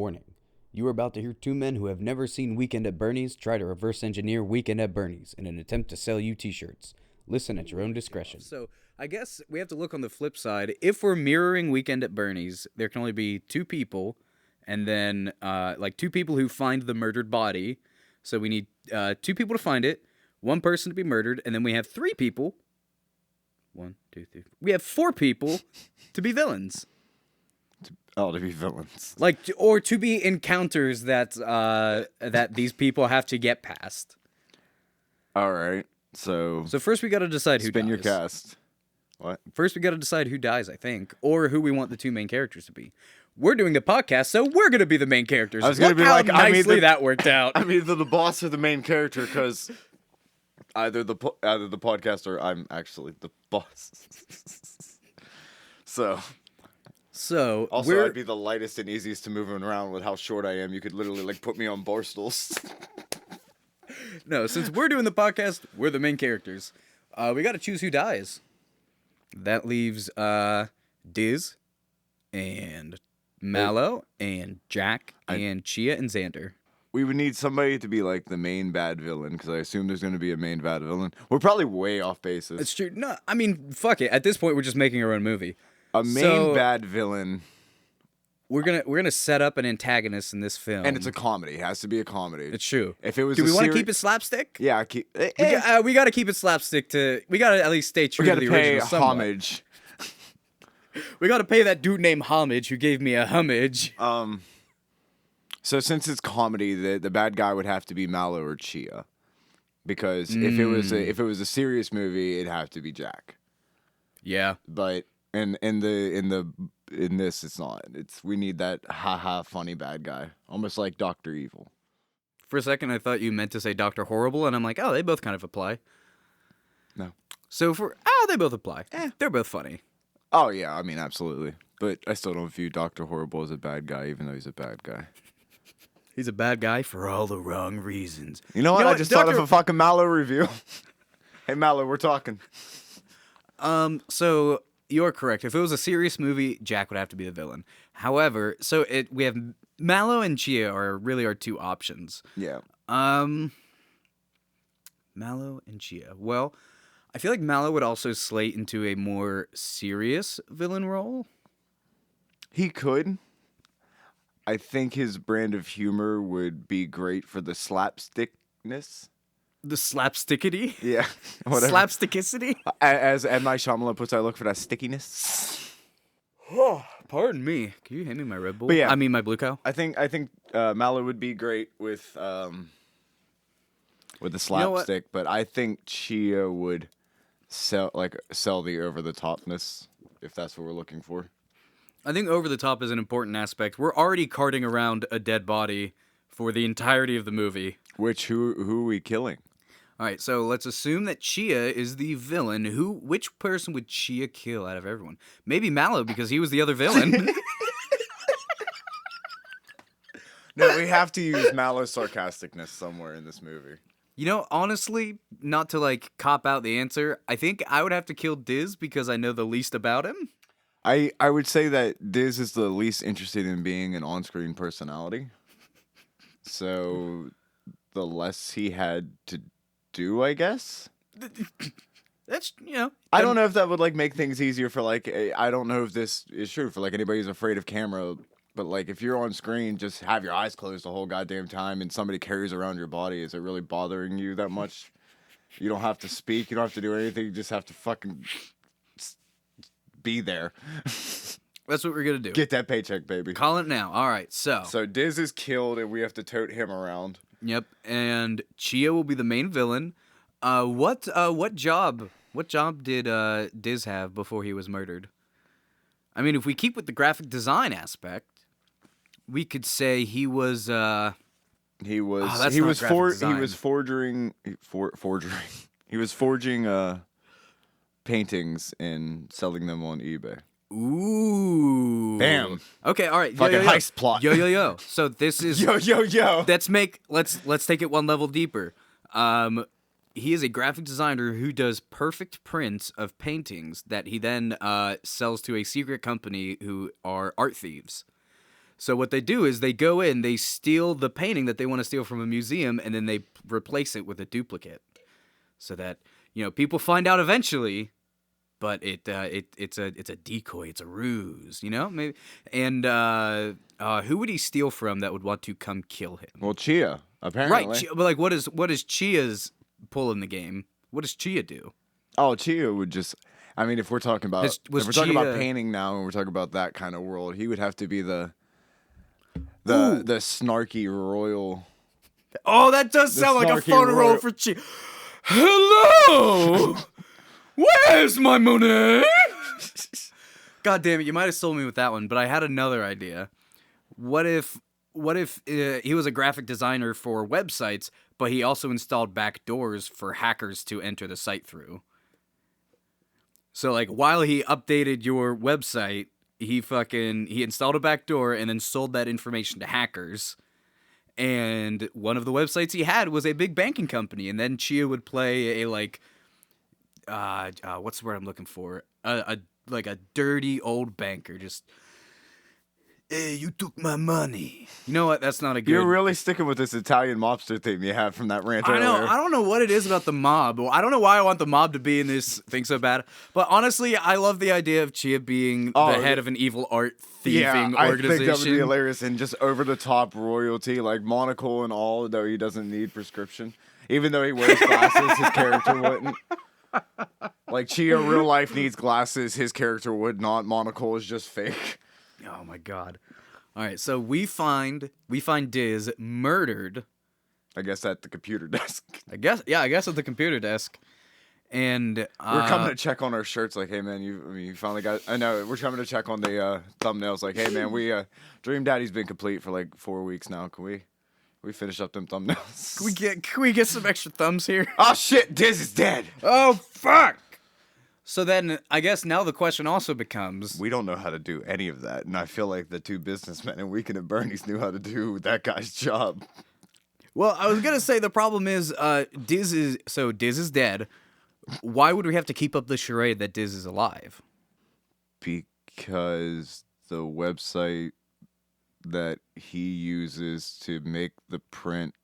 Warning. You are about to hear two men who have never seen Weekend at Bernie's try to reverse engineer Weekend at Bernie's in an attempt to sell you t-shirts. Listen at your own discretion. So, I guess we have to look on the flip side. If we're mirroring Weekend at Bernie's, there can only be two people, and then, two people who find the murdered body. So we need two people to find it, one person to be murdered, and then we have three people. 1, 2, 3. We have 4 people to be villains. To be villains. Or to be encounters that that these people have to get past. All right. So first we got to decide who dies. Spin your cast. What? First we got to decide who dies, I think, or who we want the two main characters to be. We're doing a podcast, so we're going to be the main characters. I was going to be how like, nicely that worked out. I'm either the boss or the main character, because either the podcast or I'm actually the boss. So also, I'd be the lightest and easiest to move around with how short I am. You could literally put me on bar stools. No, since we're doing the podcast, we're the main characters. We got to choose who dies. That leaves Diz and Mallow and Jack and Chia and Xander. We would need somebody to be the main bad villain, because I assume there's going to be a main bad villain. We're probably way off basis. It's true. No, I mean, fuck it. At this point, we're just making our own movie. A main bad villain. We're gonna set up an antagonist in this film, and it's a comedy. It has to be a comedy. It's true. If it was, do we want to keep it slapstick? Yeah, we got to keep it slapstick. We got to at least stay true to the original. Pay homage. We got to pay that dude named Homage who gave me a homage. So since it's comedy, the bad guy would have to be Mallow or Chia, because if it was a serious movie, it'd have to be Jack. Yeah, but in this, it's not. We need that funny bad guy, almost like Dr. Evil. For a second, I thought you meant to say Dr. Horrible, and I'm like, oh, they both kind of apply. No. So they both apply. They're both funny. Oh yeah, I mean absolutely. But I still don't view Dr. Horrible as a bad guy, even though he's a bad guy. He's a bad guy for all the wrong reasons. You know what? I just thought of a fucking Mallow review. Hey Mallow, we're talking. So you're correct. If it was a serious movie, Jack would have to be the villain. However, we have Mallow and Chia are really our two options. Yeah. Mallow and Chia. Well, I feel like Mallow would also slate into a more serious villain role. He could. I think his brand of humor would be great for the slapstickness. The slapstickity? Yeah. Whatever. Slapstickicity? As M. Night Shyamalan puts, I look for that stickiness. Oh, pardon me. Can you hand me my Red Bull? But yeah, I mean my Blue Cow. I think Mallow would be great with the slapstick, but I think Chia would sell the over the topness, if that's what we're looking for. I think over the top is an important aspect. We're already carting around a dead body for the entirety of the movie. Who are we killing? All right, so let's assume that Chia is the villain. Which person would Chia kill out of everyone? Maybe Mallow, because he was the other villain. No, we have to use Mallow's sarcasticness somewhere in this movie. You know, honestly, not to cop out the answer, I think I would have to kill Diz because I know the least about him. I would say that Diz is the least interested in being an on-screen personality. So the less he had to do, I guess. That's, I don't know if that would make things easier for I don't know if this is true for anybody who's afraid of camera, but if you're on screen, just have your eyes closed the whole goddamn time and somebody carries around your body. Is it really bothering you that much? You don't have to speak. You don't have to do anything. You just have to fucking be there. That's what we're going to do. Get that paycheck, baby. Call it now. All right, so Diz is killed and we have to tote him around. Yep, and Chia will be the main villain. What job did Diz have before he was murdered? I mean, if we keep with the graphic design aspect, we could say he was forging paintings and selling them on eBay. Ooh. Bam. Okay, all right. Fucking heist plot. Yo. So this is Yo. Let's take it one level deeper. He is a graphic designer who does perfect prints of paintings that he then sells to a secret company who are art thieves. So what they do is they go in, they steal the painting that they want to steal from a museum, and then they replace it with a duplicate, so that people find out eventually. But it's a decoy, it's a ruse, maybe. And who would he steal from that would want to come kill him? Well, Chia, apparently. Right, but like, what is Chia's pull in the game? What does Chia do? Oh, Chia would just. I mean, if we're talking about talking about painting now, and we're talking about that kind of world, he would have to be the snarky royal. Oh, that does sound like a photo roll for Chia. Hello. Where's my money? God damn it, you might have sold me with that one, but I had another idea. What if he was a graphic designer for websites, but he also installed back doors for hackers to enter the site through? So like while he updated your website, he installed a back door and then sold that information to hackers. And one of the websites he had was a big banking company, and then Chia would play a like what's the word I'm looking for? A dirty old banker. Just, hey, you took my money. You know what? That's not a good. You're really sticking with this Italian mobster theme you had from that rant earlier. I know. I don't know what it is about the mob. I don't know why I want the mob to be in this thing so bad. But honestly, I love the idea of Chia being the head of an evil art thieving organization. I think that would be hilarious and just over the top royalty, like monocle and all. Though he doesn't need prescription, even though he wears glasses, his character wouldn't. Like Chia, real life needs glasses. His character would not. Monocle is just fake. Oh my god! All right, so we find Diz murdered. I guess at the computer desk. I guess at the computer desk, and we're coming to check on our shirts. Like, hey man, you finally got. I know we're coming to check on the thumbnails. Like, hey man, we Dream Daddy's been complete for like 4 weeks now. Can we finish up them thumbnails? Can we get some extra thumbs here? Oh shit, Diz is dead. Oh fuck. So then I guess now the question also becomes, we don't know how to do any of that, and I feel like the two businessmen in Weekend at Bernie's knew how to do that guy's job. Well, I was gonna say the problem is Diz is dead. Why would we have to keep up the charade that Diz is alive? Because the website that he uses to make the print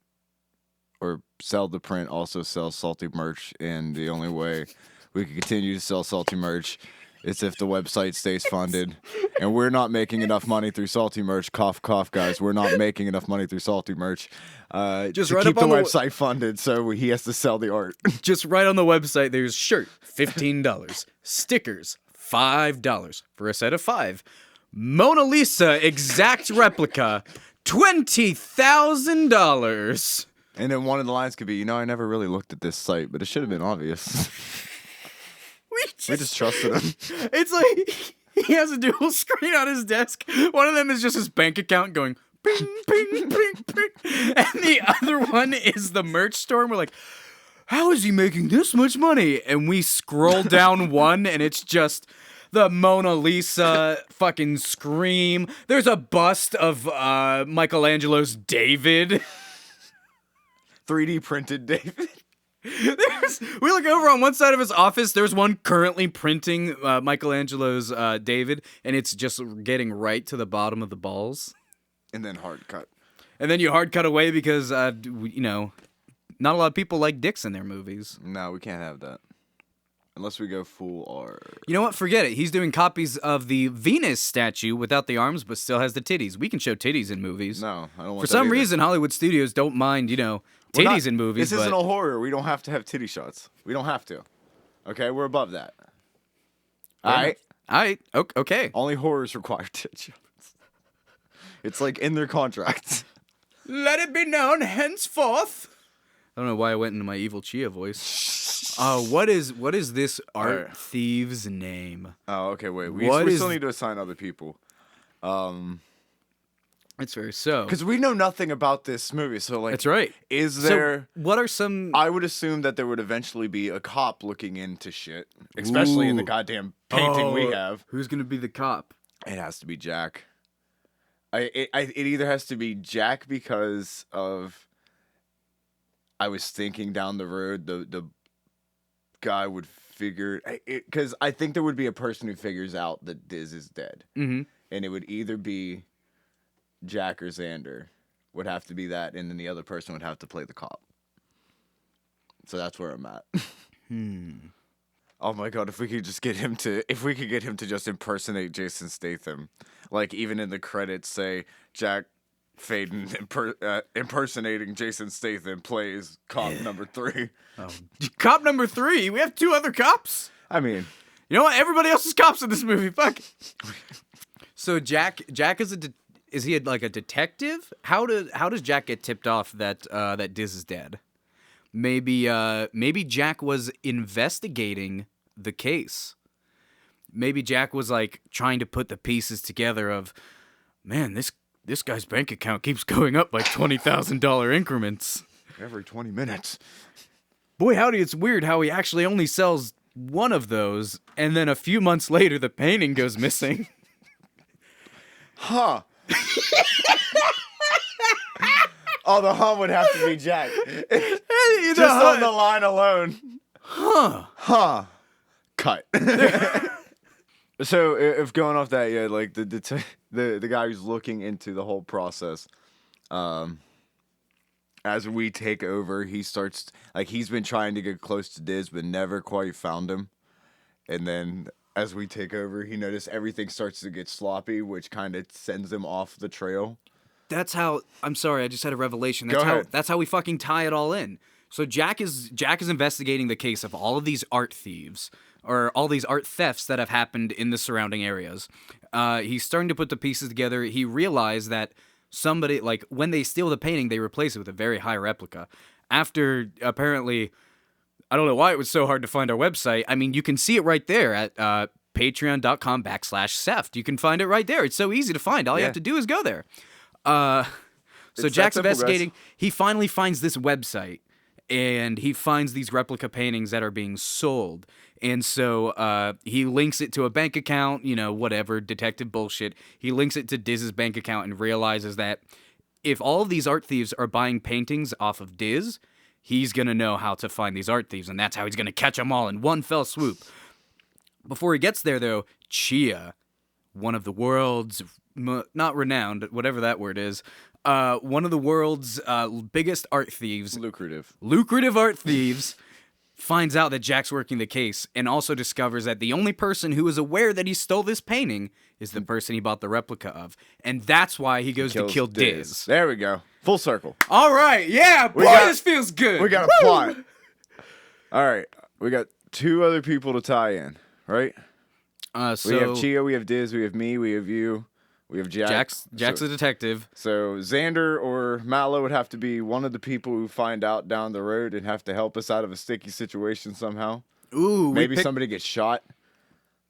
or sell the print also sells salty merch, and the only way we can continue to sell salty merch is if the website stays funded, and we're not making enough money through salty merch. Cough, cough, guys. We're not making enough money through salty merch just to right keep the up on website funded, so he has to sell the art. Just right on the website, there's shirt, $15. Stickers, $5 for a set of 5. Mona Lisa exact replica, $20,000. And then one of the lines could be, I never really looked at this site, but it should have been obvious. We just trusted him. It's like he has a dual screen on his desk. One of them is just his bank account going ping, ping, ping, ping. And the other one is the merch store. And we're like, how is he making this much money? And we scroll down one, and it's just the Mona Lisa fucking scream. There's a bust of Michelangelo's David. 3D printed David. We look over on one side of his office. There's one currently printing Michelangelo's David, and it's just getting right to the bottom of the balls. And then hard cut. And then you hard cut away because, not a lot of people like dicks in their movies. No, we can't have that. Unless we go full R. You know what? Forget it. He's doing copies of the Venus statue without the arms, but still has the titties. We can show titties in movies. No, I don't want For that some either. reason, Hollywood studios don't mind, titties in movies. This isn't a horror. We don't have to have titty shots. We don't have to. Okay, we're above that. All right. Okay. Only horrors require titty shots. It's like in their contracts. Let it be known henceforth. I don't know why I went into my evil Chia voice. What is this art thief's name? Oh, okay, wait. We still need to assign other people. It's very so. Because we know nothing about this movie, so like... That's right. Is there... So what are some... I would assume that there would eventually be a cop looking into shit. Especially in the goddamn painting we have. Who's going to be the cop? It has to be Jack. It either has to be Jack because of... I was thinking down the road, the guy would figure... Because I think there would be a person who figures out that Diz is dead. Mm-hmm. And it would either be... Jack or Xander would have to be that, and then the other person would have to play the cop. So that's where I'm at. Oh my god, if we could get him to just impersonate Jason Statham, like even in the credits say Jack Faden impersonating Jason Statham plays cop number 3. Oh. Cop number 3? We have 2 other cops? I mean, you know what? Everybody else is cops in this movie. Fuck. So Jack is he like a detective? How does Jack get tipped off that Diz is dead? Maybe Jack was investigating the case. Maybe Jack was like trying to put the pieces together of, man, this guy's bank account keeps going up by $20,000 increments every 20 minutes. Boy, howdy, it's weird how he actually only sells one of those, and then a few months later the painting goes missing. Huh. Oh, the hum would have to be Jack. Just on the line alone. Huh. Cut. So, if going off that, yeah, like the guy who's looking into the whole process, as we take over, he starts, like, he's been trying to get close to Diz, but never quite found him. And then, as we take over, he noticed everything starts to get sloppy, which kind of sends him off the trail. That's how. I'm sorry, I just had a revelation. Go ahead. That's how we fucking tie it all in. So Jack is investigating the case of all of these art thieves, or all these art thefts that have happened in the surrounding areas. He's starting to put the pieces together. He realized that somebody, like, when they steal the painting, they replace it with a very high replica. After, apparently, I don't know why it was so hard to find our website. I mean, you can see it right there at patreon.com/Seft. You can find it right there. It's so easy to find. All you have to do is go there. So It's Jack's that simple, investigating. guys. He finally finds this website, and he finds these replica paintings that are being sold. And so he links it to a bank account, whatever, detective bullshit. He links it to Diz's bank account and realizes that if all of these art thieves are buying paintings off of Diz, he's going to know how to find these art thieves, and that's how he's going to catch them all in one fell swoop. Before he gets there, though, Chia, one of the world's, not renowned, whatever that word is, one of the world's biggest art thieves. Lucrative art thieves. Finds out that Jack's working the case, and also discovers that the only person who is aware that he stole this painting is the person he bought the replica of. And that's why he goes to kill Diz. There we go. Full circle. All right, yeah, boy, this feels good. We got a plot. All right, we got 2 other people to tie in, right? So we have Chia, we have Diz, we have me, we have you, we have Jack. Jack's a detective. So Xander or Mallow would have to be one of the people who find out down the road and have to help us out of a sticky situation somehow. Ooh, maybe somebody gets shot.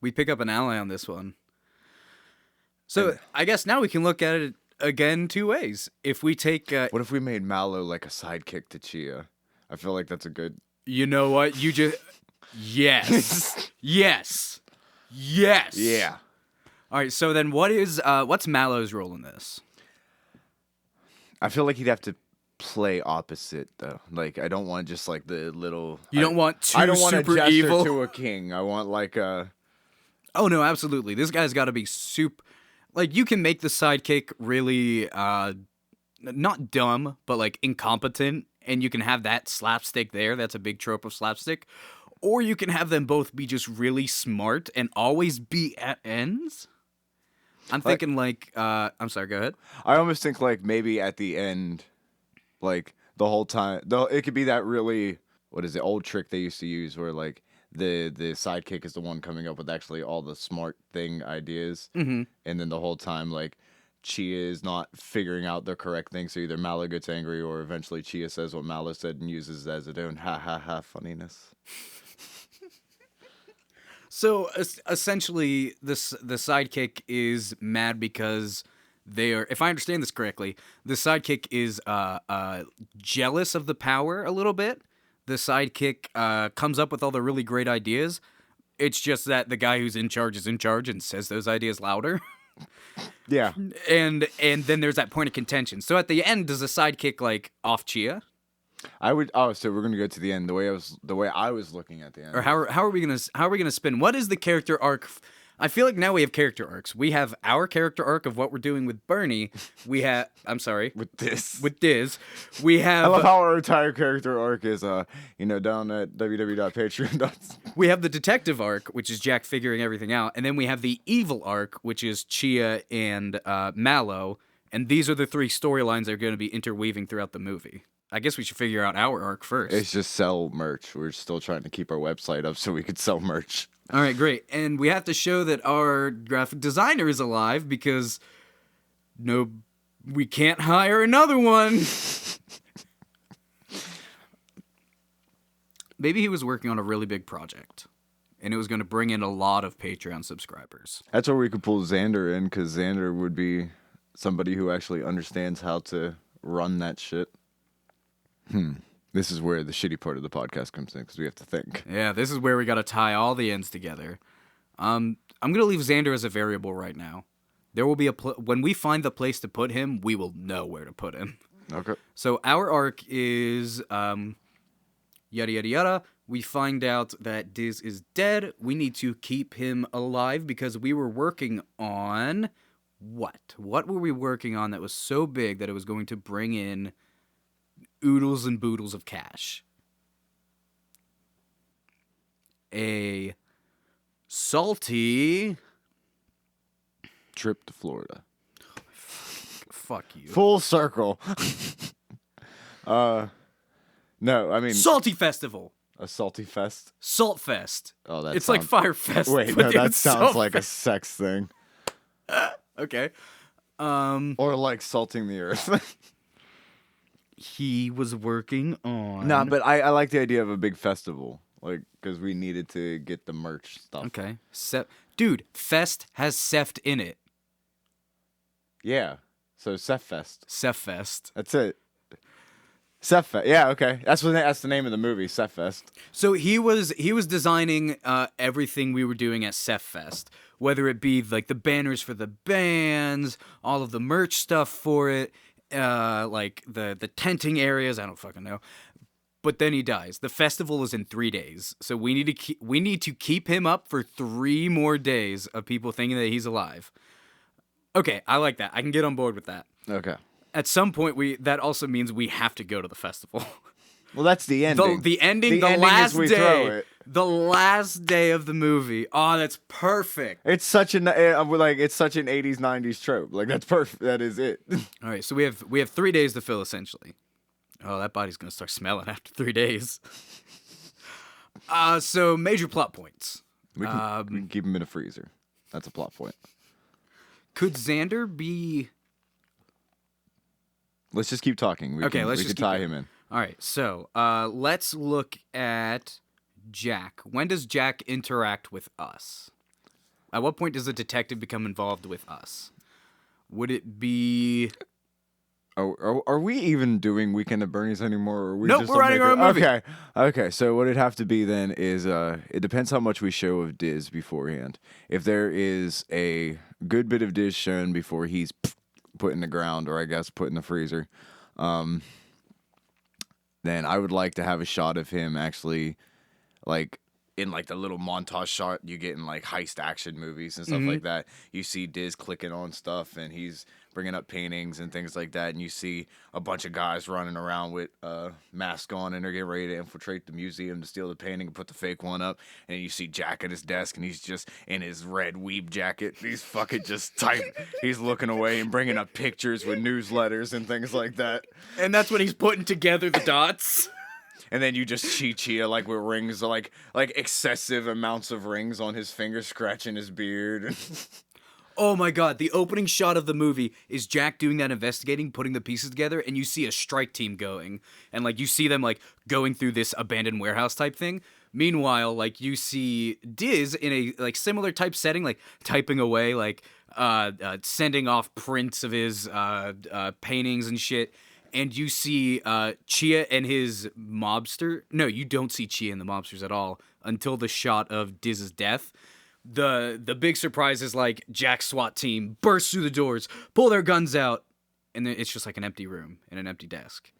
We pick up an ally on this one. So I guess now we can look at it again 2 ways. If we take, what if we made Mallow like a sidekick to Chia? I feel like that's a good. You know what? You just yes, yes. Yeah. All right, so then what's Mallow's role in this? I feel like he'd have to play opposite, though. Like, I don't want just, like, the little... You don't want two I don't want super a jester evil? to a king. I want, like, a... Oh, no, absolutely. This guy's got to be super... Like, you can make the sidekick really, not dumb, but, like, incompetent, and you can have that slapstick there. That's a big trope of slapstick. Or you can have them both be just really smart and always be at ends. I'm thinking I'm sorry, go ahead. I almost think like maybe at the end, like the whole time, it could be that really, what is it, old trick they used to use where like the sidekick is the one coming up with actually all the smart thing ideas. Mm-hmm. And then the whole time, like, Chia is not figuring out the correct thing. So either Mallow gets angry or eventually Chia says what Mallow said and uses it as its own ha funniness. So essentially, the sidekick is mad because they are. If I understand this correctly, the sidekick is jealous of the power a little bit. The sidekick comes up with all the really great ideas. It's just that the guy who's in charge is in charge and says those ideas louder. Yeah. And then there's that point of contention. So at the end, does the sidekick like off Chia? I would. Oh, so we're gonna go to the end. The way I was looking at the end. Or how are we gonna spin? What is the character arc? I feel like now we have character arcs. We have our character arc of what we're doing with Bernie. We have, I'm sorry, With this. with Diz. We have, I love how our entire character arc is, down at www.patreon.com. we have the detective arc, which is Jack figuring everything out, and then we have the evil arc, which is Chia and Mallow. And these are the three storylines that are going to be interweaving throughout the movie. I guess we should figure out our arc first. It's just sell merch. We're still trying to keep our website up so we could sell merch. All right, great. And we have to show that our graphic designer is alive because we can't hire another one. Maybe he was working on a really big project and it was going to bring in a lot of Patreon subscribers. That's where we could pull Xander in, because Xander would be somebody who actually understands how to run that shit. This is where the shitty part of the podcast comes in, because we have to think. Yeah, this is where we got to tie all the ends together. I'm going to leave Xander as a variable right now. There will be when we find the place to put him, we will know where to put him. Okay. So our arc is yada yada yada. We find out that Diz is dead. We need to keep him alive because we were working on what? What were we working on that was so big that it was going to bring in oodles and boodles of cash? A salty Trip to Florida. fuck you. Full circle. No, I mean Salty festival. a salty fest. Salt fest. Oh, that's It's like Fire Fest. Wait, but no, that it's sounds Salt like a Fest. sex thing, Okay. or like salting the earth. He was working on. No, but I like the idea of a big festival, like, because we needed to get the merch stuff. Okay. Dude, Fest has Seft in it. Yeah. So Seffest. Seffest. That's it. Seffest. Yeah. Okay. That's the name of the movie. Seffest. So he was designing everything we were doing at Seffest, whether it be like the banners for the bands, all of the merch stuff for it, like the tenting areas. I don't fucking know. But then he dies. The festival is in 3 days, so we need to keep him up for 3 more days of people thinking that he's alive. Okay, I like that. I can get on board with that. Okay. At some point, that also means we have to go to the festival. Well, that's the ending. The ending, The the ending last is we throw day, it. the last day of the movie. Oh, that's perfect. It's such an 80s 90s trope. Like, that's perfect. That is it. All right, so we have 3 days to fill essentially. Oh, that body's gonna start smelling after 3 days. So major plot points. We can keep him in a freezer. That's a plot point. Could Xander be? Let's just keep talking. We can tie him in. All right, so let's look at Jack. When does Jack interact with us? At what point does the detective become involved with us? Would it be? Are we even doing Weekend at Bernie's anymore? Or are we Nope, just we're writing our own movie. Okay. So what it'd have to be then is it depends how much we show of Diz beforehand. If there is a good bit of Diz shown before he's put in the ground, or I guess put in the freezer, then I would like to have a shot of him actually, like, in like the little montage shot you get in like heist action movies and stuff like that. You see Diz clicking on stuff and he's bringing up paintings and things like that, and you see a bunch of guys running around with masks on and they're getting ready to infiltrate the museum to steal the painting and put the fake one up, and you see Jack at his desk and he's just in his red weeb jacket. He's fucking just typing. He's looking away and bringing up pictures with newsletters and things like that. And that's when he's putting together the dots. And then you just see Chia like with rings, like excessive amounts of rings on his fingers, scratching his beard. Oh my god, the opening shot of the movie is Jack doing that investigating, putting the pieces together, and you see a strike team going. And like you see them like going through this abandoned warehouse type thing. Meanwhile, like you see Diz in a like similar type setting, like typing away, like sending off prints of his paintings and shit. And you see Chia and his mobster. No, you don't see Chia and the mobsters at all until the shot of Diz's death. The big surprise is like Jack's SWAT team bursts through the doors, pull their guns out, and then it's just like an empty room and an empty desk.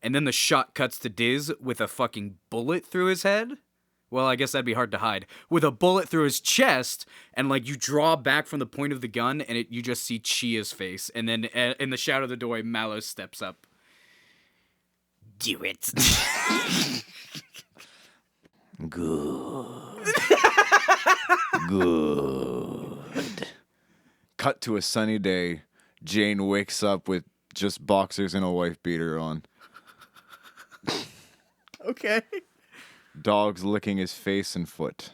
And then the shot cuts to Diz with a fucking bullet through his head. Well, I guess that'd be hard to hide. With a bullet through his chest, and like you draw back from the point of the gun, and you just see Chia's face, and then in the shadow of the doorway, Mallow steps up. Do it. Good. Good. Cut to a sunny day. Jayne wakes up with just boxers and a wife beater on. Okay. Dog's licking his face and foot.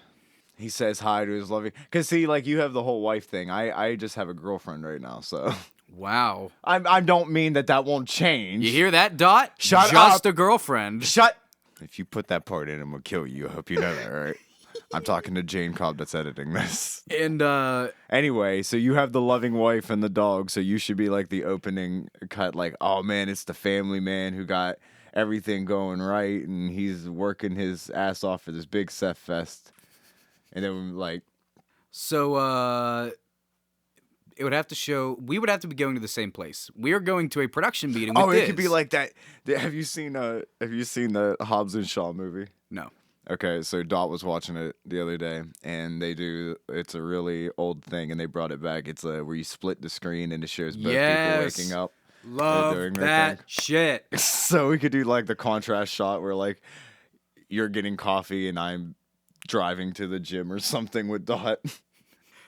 He says hi to his loving. Cause see, like you have the whole wife thing. I just have a girlfriend right now, so. Wow. I don't mean that won't change. You hear that, Dot? Shut Just up. a girlfriend. Shut. If you put that part in, I'm gonna kill you. I hope you know that, right? I'm talking to Jayne Cobb that's editing this. And Anyway, so you have the loving wife and the dog, so you should be like the opening cut, like, oh man, it's the family man who got everything going right, and he's working his ass off for this big Seth Fest. And then like, so it would have to show. We would have to be going to the same place. We are going to a production meeting. With it could be like that. Have you seen the Hobbs and Shaw movie? No. Okay, so Dot was watching it the other day, and it's a really old thing, and they brought it back. It's where you split the screen and it shows both people waking up. Love doing their that thing. shit. So we could do like the contrast shot where like you're getting coffee and I'm driving to the gym or something with Dot.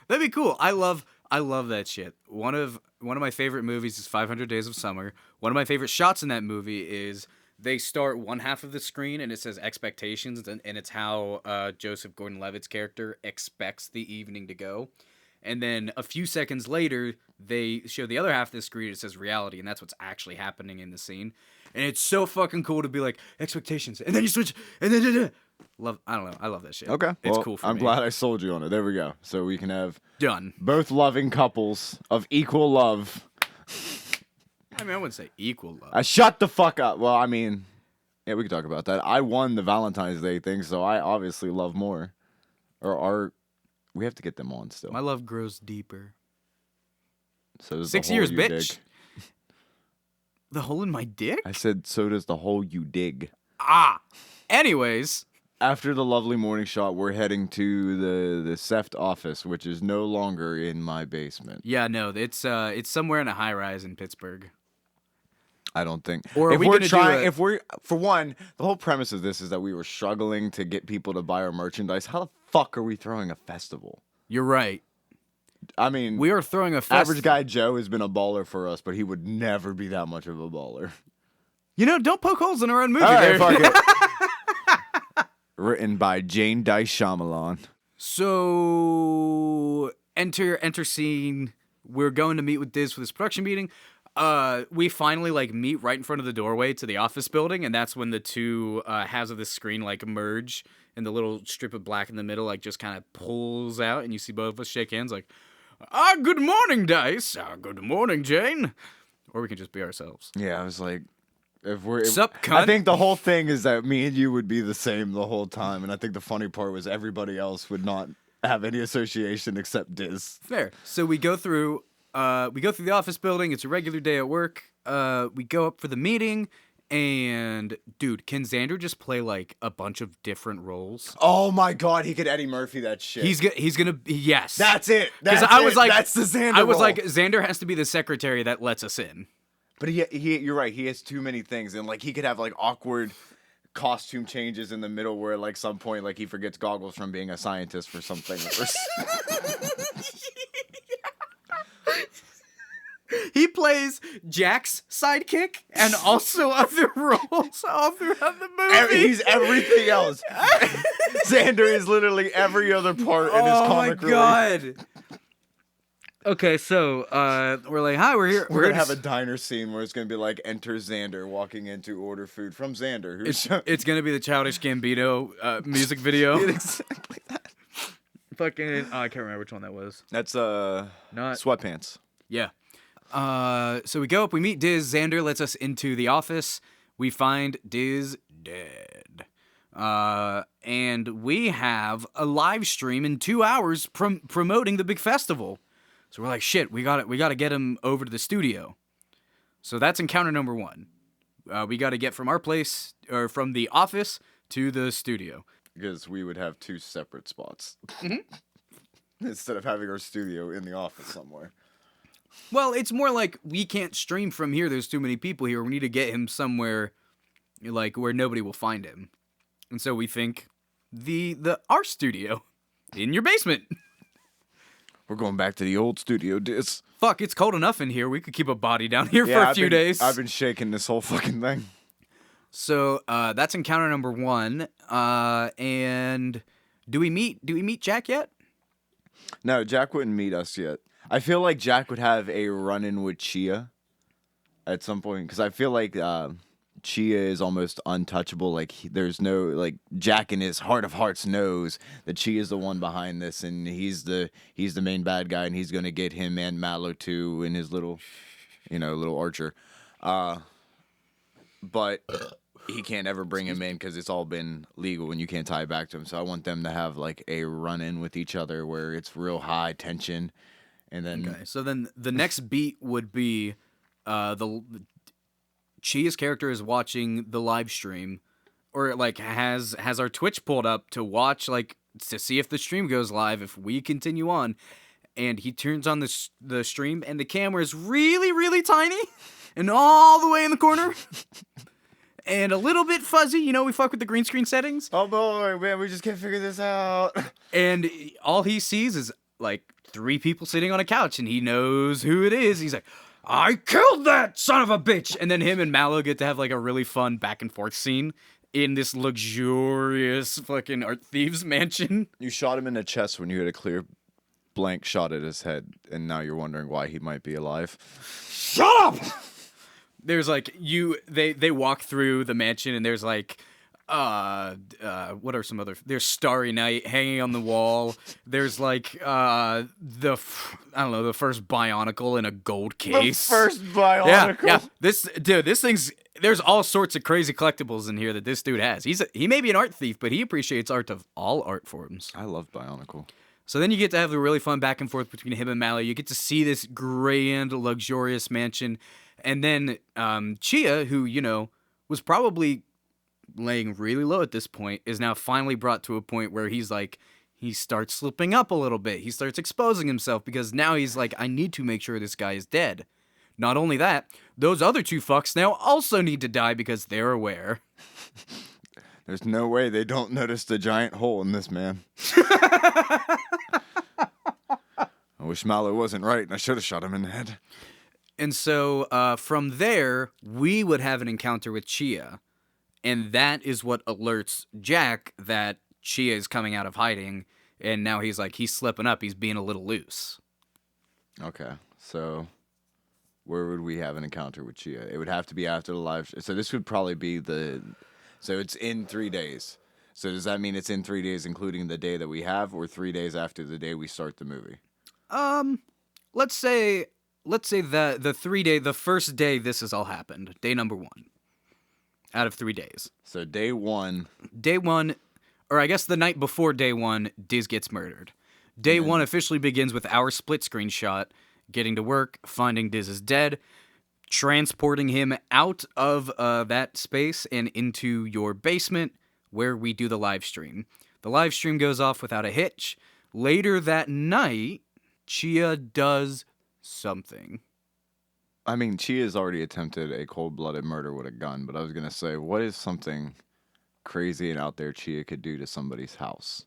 That'd be cool. I love that shit. One of my favorite movies is 500 Days of Summer. One of my favorite shots in that movie is they start one half of the screen and it says expectations, and it's how Joseph Gordon-Levitt's character expects the evening to go. And then a few seconds later, they show the other half of the screen. It says reality, and that's what's actually happening in the scene. And it's so fucking cool to be like expectations, and then you switch, and then I don't know. I love that shit. Okay, it's well, cool for I'm me. glad I sold you on it. There we go. So we can have Done. both loving couples of equal love. I mean, I wouldn't say equal love. Shut the fuck up. Well, I mean, yeah, we can talk about that. I won the Valentine's Day thing, so I obviously love more. We have to get them on still. My love grows deeper. So does 6 the hole years, you bitch. dig. The hole in my dick? I said, so does the hole you dig. Anyways. After the lovely morning shot, we're heading to the Seft office, which is no longer in my basement. Yeah, no, it's somewhere in a high rise in Pittsburgh. I don't think. Or are we gonna if we're for one, the whole premise of this is that we were struggling to get people to buy our merchandise. How the fuck are we throwing a festival? You're right. I mean, We are throwing a festival. average guy Joe has been a baller for us, but he would never be that much of a baller. You know, don't poke holes in our own movie. All there. right, fuck it. Written by Jayne Dice Shyamalan. So enter scene. We're going to meet with Diz for this production meeting. We finally meet right in front of the doorway to the office building, and that's when the two halves of the screen merge, and the little strip of black in the middle just kind of pulls out, and you see both of us shake hands good morning, Dice. Good morning, Jayne. Or we can just be ourselves. Yeah, I was like, Sup, cunt? I think the whole thing is that me and you would be the same the whole time, and I think the funny part was everybody else would not have any association except Diz. Fair. So we go through the office building. It's a regular day at work. We go up for the meeting, and dude, can Xander just play a bunch of different roles? Oh my god, he could Eddie Murphy that shit. He's gonna yes. That's it. Because I was that's the Xander. I was role. Xander has to be the secretary that lets us in. But you're right. He has too many things, and he could have awkward costume changes in the middle where some point he forgets goggles from being a scientist for something. He plays Jack's sidekick and also other roles all throughout the movie. He's everything else. Xander is literally every other part in his comic relief. Oh my god. Okay, so we're hi, we're here. We're gonna have a diner scene where it's gonna be enter Xander walking in to order food from Xander. It's gonna be the Childish Gambino music video. Exactly that. Fucking, I can't remember which one that was. That's Not Sweatpants. Yeah. So we go up, we meet Diz. Xander lets us into the office. We find Diz dead. And we have a live stream in 2 hours promoting the big festival. So we're shit, we gotta get him over to the studio. So that's encounter number 1. We gotta get from our place, or from the office to the studio. because we would have 2 separate spots instead of having our studio in the office somewhere. Well, it's more like we can't stream from here. There's too many people here. We need to get him somewhere, like where nobody will find him, and so we think our studio in your basement. We're going back to the old studio, Diz. Fuck, it's cold enough in here. We could keep a body down here for a few days. I've been shaking this whole fucking thing. So that's encounter number 1. And do we meet Jack yet? No, Jack wouldn't meet us yet. I feel like Jack would have a run-in with Chia at some point, because I feel like Chia is almost untouchable. Like there's no, like, Jack in his heart of hearts knows that Chia is the one behind this, and he's the main bad guy, and he's gonna get him and Mallow too in his little archer. But he can't ever bring him in because it's all been legal and you can't tie it back to him. So I want them to have like a run-in with each other where it's real high tension, and then Okay. So then the next beat would be the Chia's character is watching the live stream, or like has our Twitch pulled up to watch, like, to see if the stream goes live if we continue on, and he turns on the stream and the camera is really, really tiny and all the way in the corner. And a little bit fuzzy, we fuck with the green screen settings. oh boy, man, we just can't figure this out. And all he sees is like 3 people sitting on a couch, and he knows who it is. He's like, I killed that son of a bitch. And then him and Mallow get to have like a really fun back and forth scene in this luxurious fucking art thieves mansion. You shot him in the chest when you had a clear blank shot at his head, and now you're wondering why he might be alive. Shut up! There's like they walk through the mansion, and there's like what are some other, there's Starry Night hanging on the wall. There's like the first Bionicle in a gold case. The first Bionicle. Yeah. This thing's, there's all sorts of crazy collectibles in here that this dude has. He may be an art thief, but he appreciates art of all art forms. I love Bionicle. So then you get to have the really fun back and forth between him and Mallow. You get to see this grand, luxurious mansion. And then Chia, who, was probably laying really low at this point, is now finally brought to a point where he's like, he starts slipping up a little bit. He starts exposing himself because now he's like, I need to make sure this guy is dead. Not only that, those other 2 fucks now also need to die because they're aware. There's no way they don't notice the giant hole in this man. I wish Mallow wasn't right, and I should have shot him in the head. And so from there, we would have an encounter with Chia. And that is what alerts Jack that Chia is coming out of hiding. And now he's like, he's slipping up. He's being a little loose. Okay, so where would we have an encounter with Chia? It would have to be after the live. So this would probably be so it's in 3 days. So does that mean it's in 3 days, including the day that we have, or 3 days after the day we start the movie? Let's say that the first day this has all happened, day number 1 out of 3 days. So day 1, or I guess the night before day 1, Diz gets murdered. Day 1 officially begins with our split screen shot, getting to work, finding Diz is dead, transporting him out of that space and into your basement where we do the live stream. The live stream goes off without a hitch. Later that night, Chia does something. I mean, Chia's already attempted a cold-blooded murder with a gun, but I was going to say, what is something crazy and out there Chia could do to somebody's house?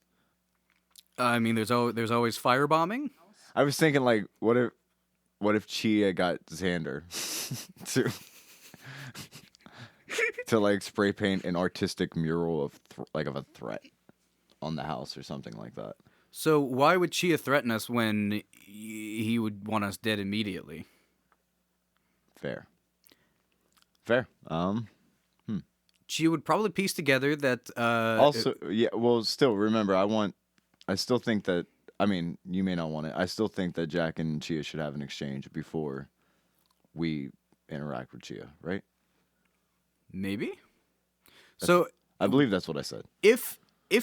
I mean, there's always firebombing. I was thinking, like, what if Chia got Xander to like spray paint an artistic mural of of a threat on the house or something like that? So why would Chia threaten us when he would want us dead immediately? Fair. Chia would probably piece together that. Still remember, I still think that. I mean, you may not want it. I still think that Jack and Chia should have an exchange before we interact with Chia, right? Maybe. So I believe that's what I said. If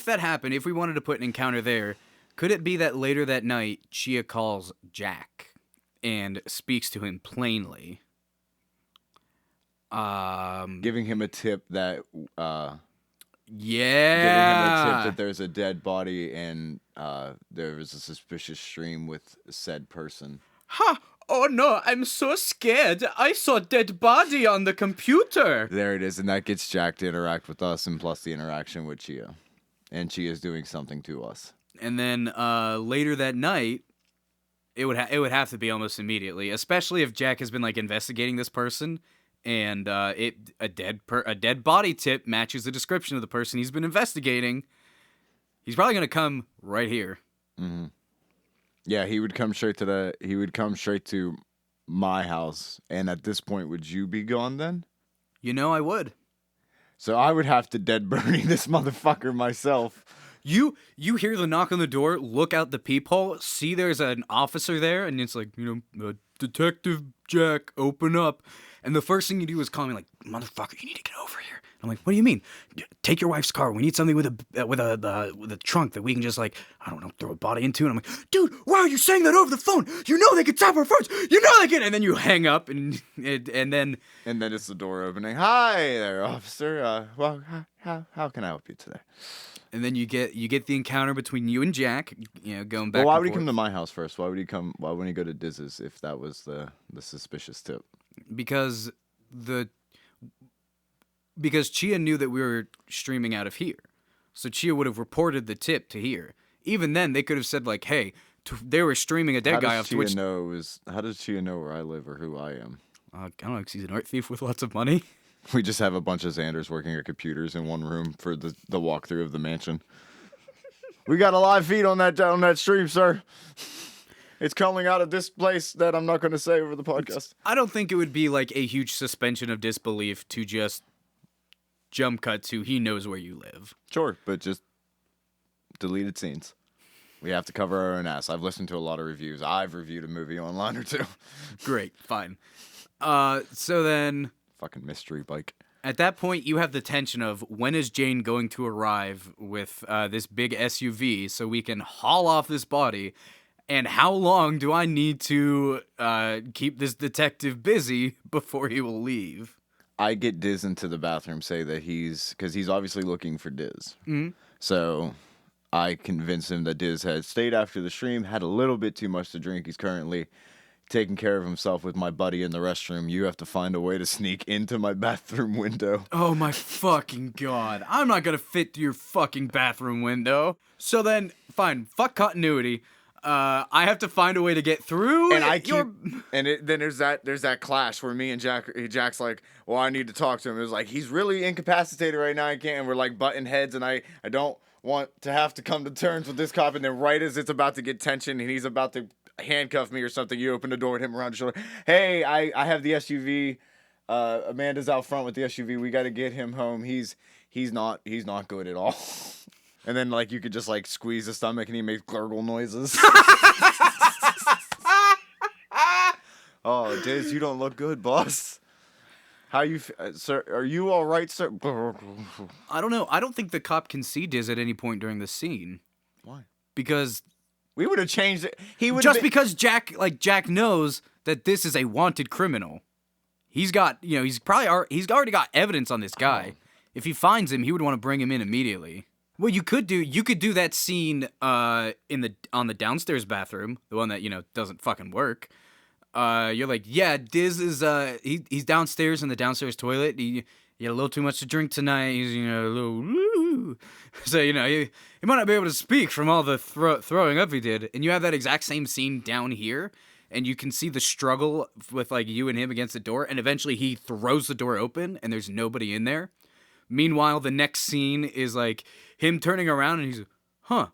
that happened, if we wanted to put an encounter there, could it be that later that night Chia calls Jack and speaks to him plainly? Giving him a tip that Yeah. Giving him a tip that there's a dead body and there was a suspicious stream with said person. Ha! Oh no, I'm so scared. I saw dead body on the computer. There it is, and that gets Jack to interact with us, and plus the interaction with Chia. And Chia's doing something to us. And then later that night, it would have to be almost immediately, especially if Jack has been like investigating this person, and a dead body tip matches the description of the person he's been investigating. He's probably gonna come right here. Mm-hmm. Yeah, he would come straight to my house, and at this point, would you be gone then? You know I would. So I would have to dead Bernie this motherfucker myself. You hear the knock on the door, look out the peephole, see there's an officer there, and it's like, Detective Jack, open up. And the first thing you do is call me like, motherfucker, you need to get over here. I'm like, what do you mean? Take your wife's car. We need something with a trunk that we can just like, I don't know, throw a body into. And I'm like, dude, why are you saying that over the phone? You know they can tap our phones. You know they can. And then you hang up, and then it's the door opening. Hi there, officer. Well, how can I help you today? And then you get the encounter between you and Jack, going back. Well, why and would he forth. come to my house first? Why wouldn't he go to Diz's if that was the suspicious tip? Because Chia knew that we were streaming out of here. So Chia would have reported the tip to here. Even then, they could have said, like, hey, they were streaming a dead guy off Twitch. How does Chia know where I live or who I am? I don't know, because he's an art thief with lots of money. We just have a bunch of Xanders working at computers in one room for the walkthrough of the mansion. We got a live feed on that stream, sir. It's coming out of this place that I'm not going to say over the podcast. I don't think it would be like a huge suspension of disbelief to just jump cut to he knows where you live. Sure, but just deleted scenes. We have to cover our own ass. I've listened to a lot of reviews. I've reviewed a movie online or two. Great, fine. So then... Fucking mystery bike. At that point, you have the tension of when is Jayne going to arrive with this big SUV so we can haul off this body, and how long do I need to keep this detective busy before he will leave? I get Diz into the bathroom, say that because he's obviously looking for Diz. Mm-hmm. So I convince him that Diz had stayed after the stream, had a little bit too much to drink. He's currently taking care of himself with my buddy in the restroom. You have to find a way to sneak into my bathroom window. Oh my fucking god. I'm not gonna fit through your fucking bathroom window. So then, fine, fuck continuity. I have to find a way to get through. And then there's that clash where me and Jack's like, well, I need to talk to him. It was like, he's really incapacitated right now. I can't. And we're like butting heads, and I don't want to have to come to terms with this cop. And then right as it's about to get tension and he's about to handcuff me or something, you open the door with him around the shoulder. Hey, I have the SUV. Amanda's out front with the SUV. We got to get him home. He's not good at all. And then like you could just like squeeze the stomach and he makes gurgle noises. Oh, Diz, you don't look good, boss. How you, sir? Are you all right, sir? I don't know. I don't think the cop can see Diz at any point during the scene. Why? Because we would have changed it. Because Jack knows that this is a wanted criminal. He's already got evidence on this guy. Oh. If he finds him, he would want to bring him in immediately. What you could do that scene on the downstairs bathroom, the one that doesn't fucking work. You're like, yeah, Diz is he's downstairs in the downstairs toilet. He had a little too much to drink tonight. He's a little so he might not be able to speak from all the throwing up he did. And you have that exact same scene down here, and you can see the struggle with like you and him against the door, and eventually he throws the door open and there's nobody in there. Meanwhile, the next scene is like him turning around and he's like, huh.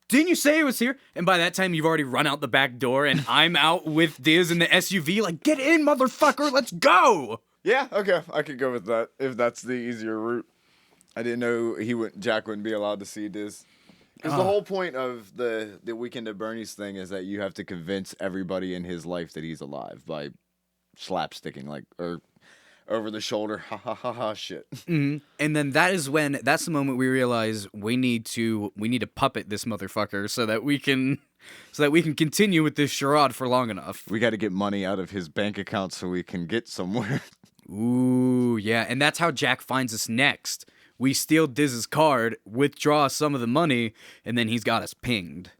Didn't you say it was here? And by that time, you've already run out the back door, and I'm out with Diz in the SUV. Like, get in, motherfucker, let's go! Yeah, okay, I could go with that if that's the easier route. I didn't know Jack wouldn't be allowed to see Diz. Because the whole point of the Weekend at Bernie's thing is that you have to convince everybody in his life that he's alive by slapsticking, or over the shoulder, ha ha ha ha shit. Mm-hmm. And then that's the moment we realize we need to puppet this motherfucker so that we can continue with this charade for long enough. We got to get money out of his bank account so we can get somewhere. Ooh, yeah, and that's how Jack finds us next. we steal Diz's card, withdraw some of the money, and then he's got us pinged.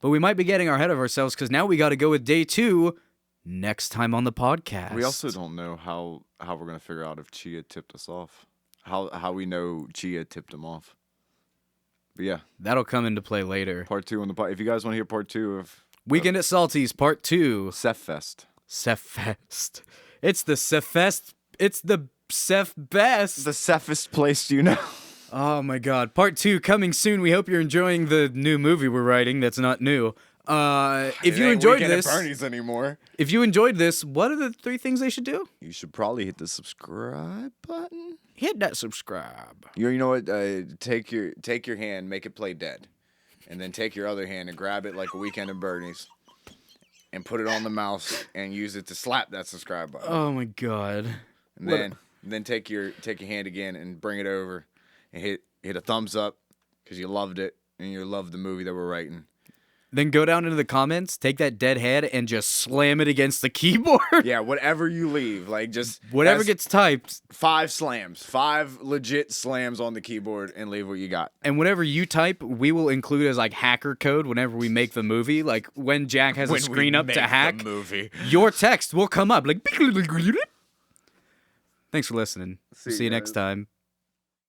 But we might be getting ahead of ourselves because now we got to go with day 2 next time on the podcast. We also don't know how we're gonna figure out if Chia tipped us off. How we know Chia tipped him off. But yeah, That'll come into play later. part 2 on the pod. If you guys want to hear part 2 of Weekend at Salty's part 2. Seth Fest. Seth-fest. It's the Seth-fest. It's the Seth best. The safest place you know. Oh my god. Part 2 coming soon. We hope you're enjoying the new movie we're writing that's not new. If you enjoyed this, Bernie's anymore. if you enjoyed this, what are the 3 things they should do? You should probably hit the subscribe button. Hit that subscribe. You know what? Take your hand, make it play dead, and then take your other hand and grab it like a Weekend at Bernie's, and put it on the mouse and use it to slap that subscribe button. Oh my god. And then take your hand again and bring it over and hit a thumbs up because you loved it and you loved the movie that we're writing. Then go down into the comments, take that dead head, and just slam it against the keyboard. Yeah, whatever you leave, like just Whatever gets typed. 5 slams, 5 legit slams on the keyboard, and leave what you got. And whatever you type, we will include as like hacker code whenever we make the movie. Like when Jack has a screen up to hack, movie. your text will come up like. Thanks for listening. See you guys. next time.